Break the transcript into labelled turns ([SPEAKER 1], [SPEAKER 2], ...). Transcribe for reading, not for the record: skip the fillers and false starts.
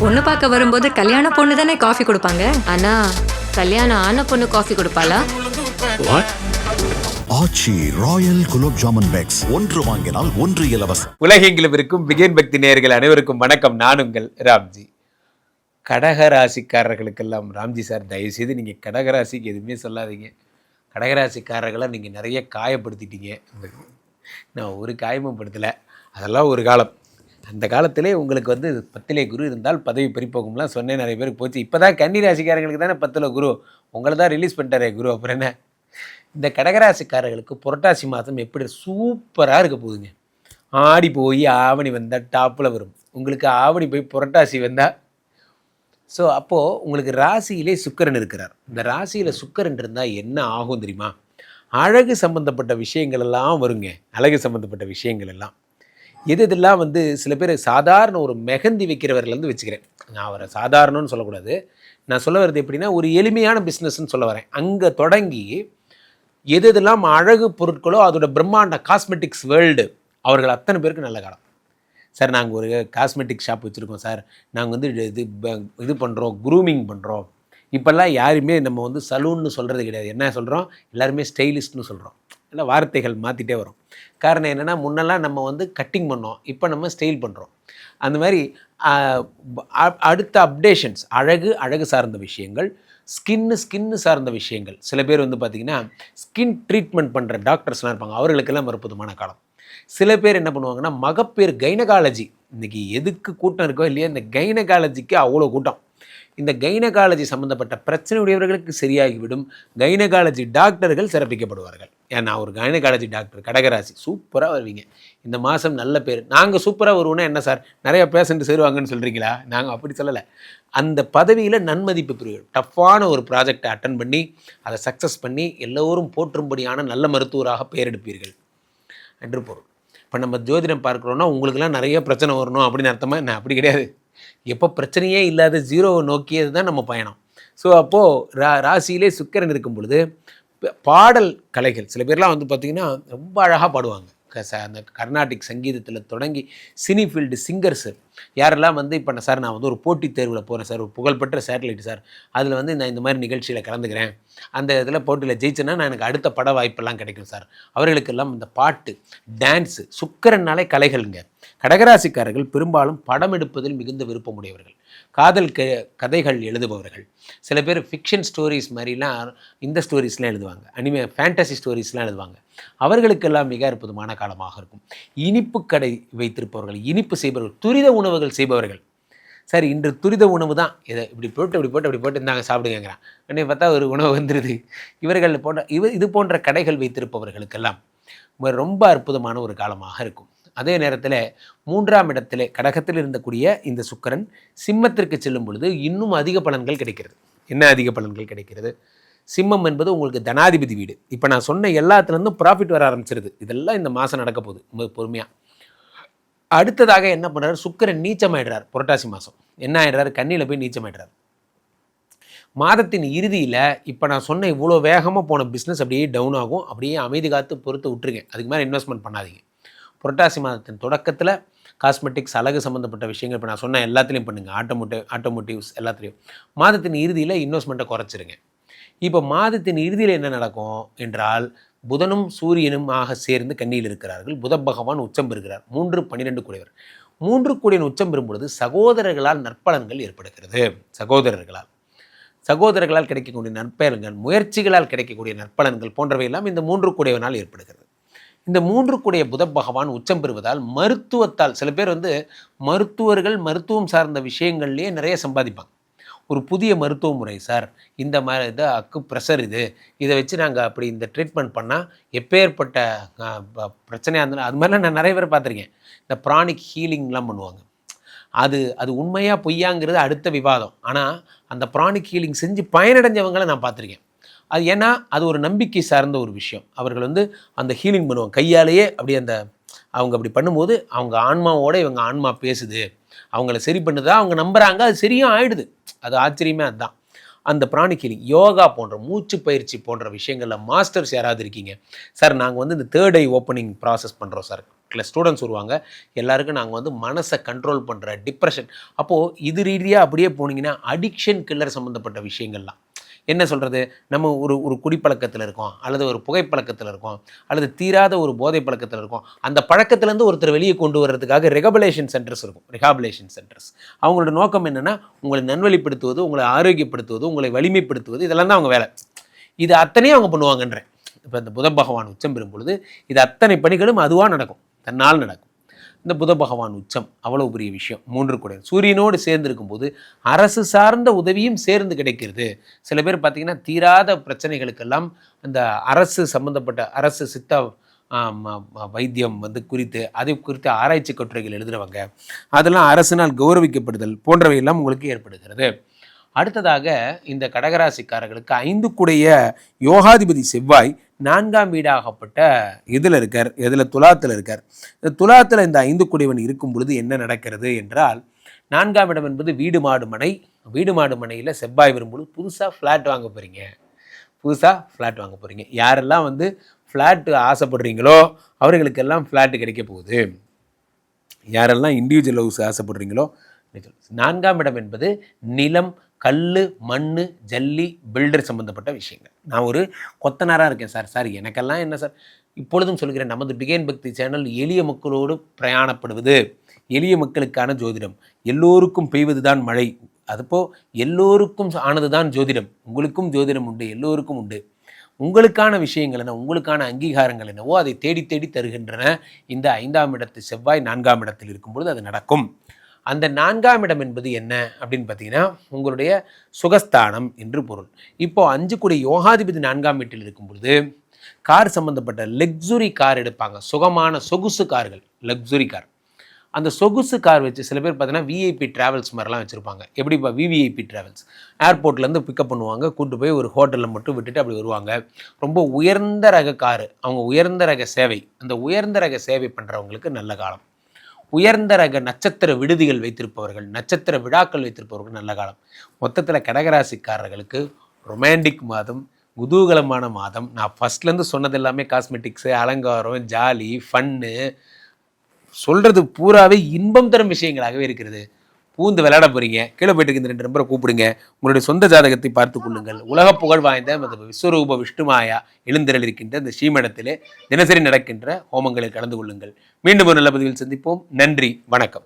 [SPEAKER 1] பொண்ணு பார்க்க வரும்போது கல்யாண பொண்ணு தானே காஃபி கொடுப்பாங்க.
[SPEAKER 2] ஆனா கல்யாணம் ஆன பொண்ணு காஃபி கொடுப்பாளா?
[SPEAKER 3] ஆச்சி ராயல் குலோப் ஜாமுன் பேக்ஸ் ஒன்று வாங்கினால் ஒன்று இலவசம்.
[SPEAKER 4] உலகெங்கிலும் இருக்கும் பிகேன் பக்தி நேயர்கள் அனைவருக்கும் வணக்கம். நான் உங்கள் ராம்ஜி. கடகராசிக்காரர்களுக்கெல்லாம் ராம்ஜி சார் தயவுசெய்து நீங்கள் கடகராசிக்கு எதுவுமே சொல்லாதீங்க. கடகராசிக்காரர்களை நீங்கள் நிறைய காயப்படுத்திட்டீங்க. நான் ஒரு காயமும் படுத்தலை. அதெல்லாம் ஒரு காலம். அந்த காலத்திலே உங்களுக்கு வந்து 10லே குரு இருந்தால் பதவி பறிப்போகும்லாம் சொன்னேன். நிறைய பேருக்கு போச்சு. இப்போ தான் கன்னி ராசிக்காரங்களுக்கு தானே 10ல் குரு. உங்களை தான் ரிலீஸ் பண்ணிட்டாரே குரு. அப்புறம் என்ன? இந்த கடகராசிக்காரர்களுக்கு புரட்டாசி மாதம் எப்படி சூப்பராக இருக்க போகுதுங்க. ஆடி போய் ஆவணி வந்தால் டாப்பில் வரும். உங்களுக்கு ஆவணி போய் புரட்டாசி வந்தால் ஸோ அப்போது உங்களுக்கு ராசியிலே சுக்கிரன் இருக்கிறார். இந்த ராசியில் சுக்கிரன் இருந்தால் என்ன ஆகும் தெரியுமா? அழகு சம்மந்தப்பட்ட விஷயங்கள் எல்லாம் வருங்க. அழகு சம்மந்தப்பட்ட விஷயங்கள் எல்லாம் இதெல்லாம் வந்து சில பேர் சாதாரண ஒரு மெஹந்தி வைக்கிறவர்கள்லேருந்து வச்சுக்கிறேன். நான் அவரை சாதாரணன்னு சொல்லக்கூடாது. நான் சொல்ல வர்றது எப்படின்னா, ஒரு எளிமையான பிஸ்னஸ்ன்னு சொல்ல வரேன். அங்கே தொடங்கி எதெல்லாம் அழகு பொருட்களோ அதோட பிரம்மாண்ட காஸ்மெட்டிக்ஸ் வேர்ல்டு, அவர்கள் அத்தனை பேருக்கு நல்ல காலம். சார் நாங்கள் ஒரு காஸ்மெட்டிக் ஷாப் வச்சுருக்கோம் சார், நாங்கள் வந்து இது பண்ணுறோம், குரூமிங் பண்ணுறோம். இப்போல்லாம் யாருமே நம்ம வந்து சலூன்னு சொல்கிறது கிடையாது. என்ன சொல்கிறோம்? எல்லாருமே ஸ்டைலிஸ்ட்னு சொல்கிறோம். இல்லை, வார்த்தைகள் மாற்றிட்டே வரும். காரணம் என்னென்னா, முன்னெல்லாம் நம்ம வந்து கட்டிங் பண்ணோம், இப்போ நம்ம ஸ்டைல் பண்ணுறோம். அந்த மாதிரி அடுத்த அப்டேஷன்ஸ் அழகு சார்ந்த விஷயங்கள், ஸ்கின்னு சார்ந்த விஷயங்கள். சில பேர் வந்து பார்த்திங்கன்னா ஸ்கின் ட்ரீட்மெண்ட் பண்ணுற டாக்டர்ஸ்லாம் இருப்பாங்க. அவர்களுக்கெல்லாம் அற்புதமான காலம். சில பேர் என்ன பண்ணுவாங்கன்னா, மகப்பேறு கைனகாலஜி, இன்றைக்கி எதுக்கு கூட்டம் இருக்கோ இல்லையா, இந்த கைனகாலஜிக்கு அவ்வளோ கூட்டம். இந்த கைனகாலஜி சம்மந்தப்பட்ட பிரச்சனையுடையவர்களுக்கு சரியாகிவிடும். கைனகாலஜி டாக்டர்கள் சிறப்பிக்கப்படுவார்கள். ஏன்னா ஒரு கைனகாலஜி டாக்டர் கடகராசி சூப்பராக வருவீங்க. இந்த மாதம் நல்ல பேர். நாங்கள் சூப்பராக வருவோன்னா என்ன சார், நிறையா பேஷண்ட் சேருவாங்கன்னு சொல்கிறீங்களா? நாங்கள் அப்படி சொல்லலை. அந்த பதவியில் நன்மதிப்பு பெறுவீர்கள். டஃப்பான ஒரு ப்ராஜெக்டை அட்டன் பண்ணி அதை சக்ஸஸ் பண்ணி எல்லோரும் போற்றும்படியான நல்ல மருத்துவராக பெயர் எடுப்பீர்கள் என்று பொருள். இப்போ நம்ம ஜோதிடம் பார்க்குறோன்னா உங்களுக்கெல்லாம் நிறைய பிரச்சனை வரணும் அப்படின்னு அர்த்தமாக என்ன? அப்படி கிடையாது. எப்போ பிரச்சனையே இல்லாத ஜீரோவை நோக்கியது தான் நம்ம பயணம். ஸோ அப்போது ராசியிலே சுக்கிரன் இருக்கும் பொழுது பாடல் கலைகள், சில பேர்லாம் வந்து பார்த்திங்கன்னா ரொம்ப அழகாக பாடுவாங்க. அந்த கர்நாடிக் சங்கீதத்தில் தொடங்கி சினி ஃபீல்டு சிங்கர்ஸு யாரெல்லாம் வந்து இப்போ சார் நான் வந்து ஒரு போட்டித் தேர்வில் போகிறேன் சார், ஒரு புகழ்பெற்ற சேட்டலைட் சார், அதில் வந்து நான் இந்த மாதிரி நிகழ்ச்சியில் கலந்துக்கிறேன், அந்த இதில் போட்டியில் ஜெயிச்சேன்னா நான் எனக்கு அடுத்த பட வாய்ப்பெல்லாம் கிடைக்கும் சார். அவர்களுக்கெல்லாம் இந்த பாட்டு, டான்ஸு, சுக்கிரன்னாலே கலைகள்ங்க. கடகராசிக்காரர்கள் பெரும்பாலும் படம் எடுப்பதில் மிகுந்த விருப்பமுடையவர்கள். காதல் கதைகள் எழுதுபவர்கள். சில பேர் ஃபிக்ஷன் ஸ்டோரிஸ் மாதிரிலாம் இந்த ஸ்டோரிஸ்லாம் எழுதுவாங்க. ஃபேண்டசி ஸ்டோரிஸ்லாம் எழுதுவாங்க. அவர்களுக்கெல்லாம் மிக அற்புதமான காலமாக இருக்கும். இனிப்பு கடை வைத்திருப்பவர்கள், இனிப்பு செய்பவர்கள், துரித உணவுகள் செய்பவர்கள். சரி, இன்று துரித உணவு தான், இதை இப்படி போட்டு இருந்தாங்க சாப்பிடுங்கிறான். உடனே பார்த்தா ஒரு உணவு வந்துடுது. இவர்கள் இது போன்ற கடைகள் வைத்திருப்பவர்களுக்கெல்லாம் ரொம்ப அற்புதமான ஒரு காலமாக இருக்கும். அதே நேரத்தில் 3ஆம் இடத்திலே கடகத்தில் இருந்தக்கூடிய இந்த சுக்கிரன் சிம்மத்திற்கு செல்லும் பொழுது இன்னும் அதிக பலன்கள் கிடைக்கிறது. என்ன அதிக பலன்கள் கிடைக்கிறது? சிம்மம் என்பது உங்களுக்கு தனாதிபதி வீடு. இப்போ நான் சொன்ன எல்லாத்துலேருந்தும் ப்ராஃபிட் வர ஆரம்பிச்சிருது. இதெல்லாம் இந்த மாதம் நடக்க போகுது பொறுமையாக. அடுத்ததாக என்ன பண்ணுறாரு? சுக்கிரன் நீச்சமாயிடுறார். புரட்டாசி மாதம் என்ன ஆயிடுறாரு? கன்னியில் போய் நீச்சமாயிடுறார். மாதத்தின் இறுதியில் இப்போ நான் சொன்ன இவ்வளோ வேகமாக போன பிஸ்னஸ் அப்படியே டவுன் ஆகும். அப்படியே அமைதி காத்து பொறுத்து விட்டுருங்க. அதுக்கு மேலே இன்வெஸ்ட்மெண்ட் பண்ணாதீங்க. புரட்டாசி மாதத்தின் தொடக்கத்தில் காஸ்மெட்டிக்ஸ், அழகு சம்மந்தப்பட்ட விஷயங்கள் இப்போ நான் சொன்ன எல்லாத்துலேயும் பண்ணுங்கள். ஆட்டோமோட்டிவ்ஸ் எல்லாத்துலேயும். மாதத்தின் இறுதியில் இன்வெஸ்ட்மெண்ட்டை குறைச்சிருங்க. இப்போ மாதத்தின் இறுதியில் என்ன நடக்கும் என்றால், புதனும் சூரியனும் ஆக சேர்ந்து கன்னியில் இருக்கிறார்கள். புத பகவான் உச்சம் பெறுகிறார். 3-12 கூடியவர். 3 கூடியன் உச்சம் பெறும்பொழுது சகோதரர்களால் நற்பலன்கள் ஏற்படுகிறது. சகோதரர்களால் கிடைக்கக்கூடிய நற்பலன்கள், முயற்சிகளால் கிடைக்கக்கூடிய நற்பலன்கள் போன்றவையெல்லாம் இந்த 3 கூடியவனால் ஏற்படுகிறது. இந்த 3 கூடிய புத பகவான் உச்சம் பெறுவதால் மருத்துவத்தால், சில பேர் வந்து மருத்துவர்கள் மருத்துவம் சார்ந்த விஷயங்கள்லேயே நிறைய சம்பாதிப்பாங்க. ஒரு புதிய மருத்துவ முறை சார், இந்த மாதிரி இது ப்ரெஷர் இதை வச்சு நாங்கள் அப்படி இந்த ட்ரீட்மெண்ட் பண்ணால் எப்பேற்பட்ட பிரச்சனையாக இருந்தாலும், அது மாதிரிலாம் நான் நிறைய பேர் பார்த்துருக்கேன். இந்த ப்ரானிக் ஹீலிங்லாம் பண்ணுவாங்க. அது உண்மையாக பொய்யாங்கிறது அடுத்த விவாதம். ஆனால் அந்த ப்ரானிக் ஹீலிங் செஞ்சு பயனடைஞ்சவங்களை நான் பார்த்துருக்கேன். அது ஏன்னா அது ஒரு நம்பிக்கை சார்ந்த ஒரு விஷயம். அவர்கள் வந்து அந்த ஹீலிங் பண்ணுவாங்க கையாலேயே. அப்படி அவங்க அப்படி பண்ணும்போது அவங்க ஆன்மாவோட இவங்க ஆன்மா பேசுது, அவங்கள சரி பண்ணுதா அவங்க நம்புகிறாங்க. அது சரியும் ஆயிடுது. அது ஆச்சரியமே அதுதான். அந்த பிராணிக் ஹீலிங், யோகா போன்ற மூச்சு பயிற்சி போன்ற விஷயங்களில் மாஸ்டர்ஸ் யாராவது இருக்கீங்க சார், நாங்கள் வந்து இந்த தேர்ட் ஐ ஓப்பனிங் ப்ராசஸ் பண்ணுறோம் சார், இல்லை ஸ்டூடெண்ட்ஸ் வருவாங்க, எல்லாருக்கும் நாங்கள் வந்து மனசை கண்ட்ரோல் பண்ணுற டிப்ரெஷன். அப்போது இது ரீதியாக அப்படியே போனீங்கன்னா அடிக்ஷன் கில்லர் சம்மந்தப்பட்ட விஷயங்கள்லாம் என்ன சொல்கிறது, நம்ம ஒரு குடிப்பழக்கத்தில் இருக்கோம், அல்லது ஒரு புகைப்பழக்கத்தில் இருக்கோம், அல்லது தீராத ஒரு போதை பழக்கத்தில் இருக்கோம். அந்த பழக்கத்திலேருந்து ஒருத்தர் வெளியே கொண்டு வர்றதுக்காக ரெஹபிலேஷன் சென்டர்ஸ் இருக்கும். ரெஹாபிலேஷன் சென்டர்ஸ் அவங்களோட நோக்கம் என்னென்னா உங்களை நல்வழிப்படுத்துவது, உங்களை ஆரோக்கியப்படுத்துவது, உங்களை வலிமைப்படுத்துவது, இதெல்லாம் தான் அவங்க வேலை. இது அத்தனையும் அவங்க பண்ணுவாங்கன்றேன். இப்போ இந்த புத பகவான் உச்சம் பெறும் பொழுது இது அத்தனை பணிகளும் அதுவாக நடக்கும், தன்னால் நடக்கும். இந்த புத பகவான் உச்சம் அவ்வளோ பெரிய விஷயம். 3 கூட சூரியனோடு சேர்ந்து இருக்கும்போது அரசு சார்ந்த உதவியும் சேர்ந்து கிடைக்கிறது. சில பேர் பார்த்திங்கன்னா தீராத பிரச்சனைகளுக்கெல்லாம் அந்த அரசு சம்மந்தப்பட்ட அரசு சித்த வைத்தியம் வந்து குறித்து அதை குறித்து ஆராய்ச்சி கட்டுரைகள் எழுதுகிறவங்க, அதெல்லாம் அரசினால் கௌரவிக்கப்படுதல் போன்றவையெல்லாம் உங்களுக்கு ஏற்படுகிறது. அடுத்ததாக இந்த கடகராசிக்காரர்களுக்கு 5 கூடைய யோகாதிபதி செவ்வாய் 4ஆம் வீடாகப்பட்ட இதில் இருக்கார், இதில் துலாத்தில் இருக்கார். இந்த துலாத்தில் இந்த 5 கூடையவன் இருக்கும் பொழுது என்ன நடக்கிறது என்றால், 4ஆம் இடம் என்பது வீடு மாடு மனை. வீடு மாடு மனையில் செவ்வாய் வரும்போது புதுசாக ஃப்ளாட் வாங்க போகிறீங்க. யாரெல்லாம் வந்து ஃப்ளாட்டு ஆசைப்படுறீங்களோ அவர்களுக்கெல்லாம் ஃப்ளாட்டு கிடைக்க போகுது. யாரெல்லாம் இண்டிவிஜுவல் ஹவுஸ் ஆசைப்படுறீங்களோ. 4ஆம் இடம் என்பது நிலம், கல், மண், ஜல்லி, பில்டர் சம்மந்தப்பட்ட விஷயங்கள். நான் ஒரு கொத்தனாராக இருக்கேன் சார், எனக்கெல்லாம் என்ன சார், இப்பொழுதும் சொல்கிறேன், நமது பிகேன் பக்தி சேனல் எளிய மக்களோடு பிரயாணப்படுவது, எளிய மக்களுக்கான ஜோதிடம். எல்லோருக்கும் பெய்வது தான் மழை, அதுபோ எல்லோருக்கும் ஆனது தான் ஜோதிடம். உங்களுக்கும் ஜோதிடம் உண்டு, எல்லோருக்கும் உண்டு. உங்களுக்கான விஷயங்கள் என்ன, உங்களுக்கான அங்கீகாரங்கள் என்னவோ அதை தேடி தேடி தருகின்றன. இந்த 5ஆம் இடத்து செவ்வாய் 4ஆம் இடத்தில் இருக்கும்பொழுது அது நடக்கும். அந்த 4ஆம் இடம் என்பது என்ன அப்படின்னு பார்த்தீங்கன்னா உங்களுடைய சுகஸ்தானம் என்று பொருள். இப்போ 5 கூடிய யோகாதிபதி 4ஆம் வீட்டில் இருக்கும் பொழுது கார் சம்மந்தப்பட்ட லக்ஸுரி கார் எடுப்பாங்க. சுகமான சொகுசு கார்கள், லக்ஸுரி கார். அந்த சொகுசு கார் வச்சு சில பேர் பார்த்தீங்கன்னா விஐபி ட்ராவல்ஸ் மாதிரிலாம் வச்சுருப்பாங்க. எப்படிப்பா விவிஐபி ட்ராவல்ஸ், ஏர்போர்ட்லேருந்து பிக்கப் பண்ணுவாங்க, கூப்பிட்டு போய் ஒரு ஹோட்டலில் மட்டும் விட்டுட்டு அப்படி வருவாங்க. ரொம்ப உயர்ந்த ரக காரு, அவங்க உயர்ந்த ரக சேவை. அந்த உயர்ந்த ரக சேவை பண்ணுறவங்களுக்கு நல்ல காலம். உயர்ந்த ரக நட்சத்திர விடுதிகள் வைத்திருப்பவர்கள், நட்சத்திர விழாக்கள் வைத்திருப்பவர்கள் நல்ல காலம். மொத்தத்தில் கடகராசிக்காரர்களுக்கு ரொமான்டிக் மாதம், குதூகலமான மாதம். நான் ஃபஸ்ட்லேருந்து சொன்னது எல்லாமே காஸ்மெட்டிக்ஸு, அலங்காரம், ஜாலி, ஃபன்னு, சொல்கிறது பூராவே இன்பம் தரும் விஷயங்களாகவே இருக்கிறது. பூந்து விளையாட போகிறீங்க, கீழே போயிட்டு இந்த 2 நம்பரை கூப்பிடுங்க. உங்களுடைய சொந்த ஜாதகத்தை பார்த்து கொள்ளுங்கள். உலக புகழ் வாய்ந்த விஸ்வரூப விஷ்ணுமாயா எழுந்திரல் இருக்கின்ற இந்த ஸ்ரீமடத்திலே தினசரி நடக்கின்ற ஹோமங்களில் கலந்து கொள்ளுங்கள். மீண்டும் ஒரு நல்ல பதிவில் சந்திப்போம். நன்றி, வணக்கம்.